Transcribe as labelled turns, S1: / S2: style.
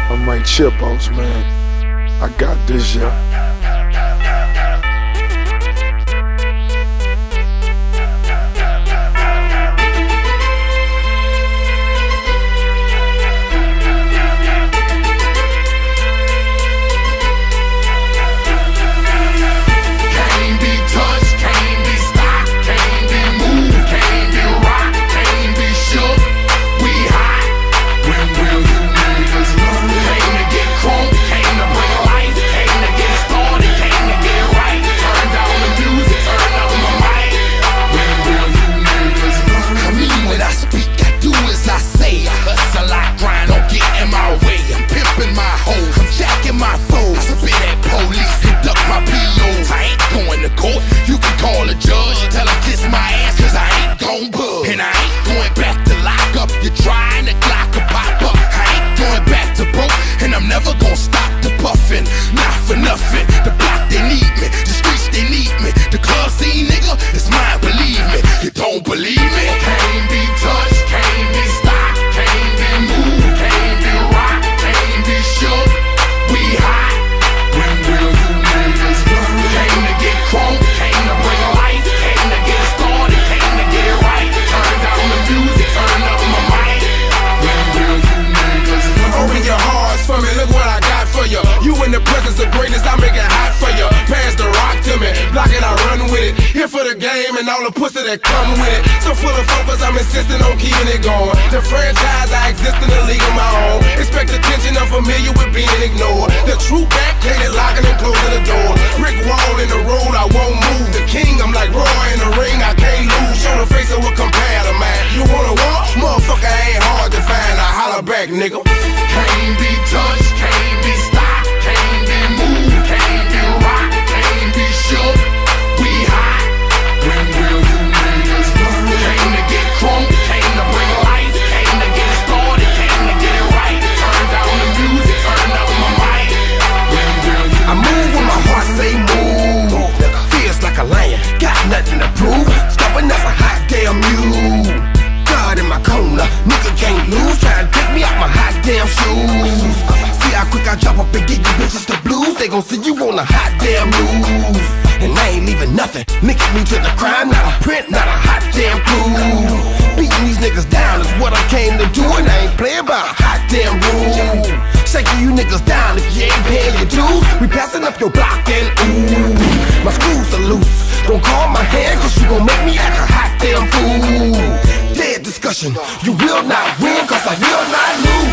S1: I'm my chipos, man. I got this, yeah.
S2: For the game and all the pussy that come with it. So full of focus, I'm insisting on keeping it going. The franchise, I exist in a league of my own. Expect attention, I'm familiar with being ignored. The true back, hated locking and closing the door. Brick wall in the road, I won't move. The king, I'm like Roy in the ring, I can't lose. Show the face of what compare to mine. You wanna walk? Motherfucker ain't hard to find. I holler back, nigga.
S3: Can't be touched, can't be stopped, can't be moved, can't be rocked, can't be shook. We high. When will you niggas learn? Came to get crunk, came to bring life, came to get started, came to get it right. Turn down the music, turn up my mic. When will you
S2: I move when my heart say move. Feels like a lion, got nothing to prove. Stubborn as a hot damn mule. God in my corner, nigga can't lose. Try to take me out my hot damn shoes. See how quick I drop up and get you bitches the blues. They gon' see you on a hot damn news. And I ain't leaving nothing, linking me to the crime. Not a print, not a hot damn clue. Beating these niggas down is what I came to do. And I ain't playing by a hot damn rule. Shaking you niggas down if you ain't paying your dues. We passing up your block and ooh, my screws are loose. Don't call my hand cause you gon' make me act a hot damn fool. Dead discussion, you will not win cause I will not lose.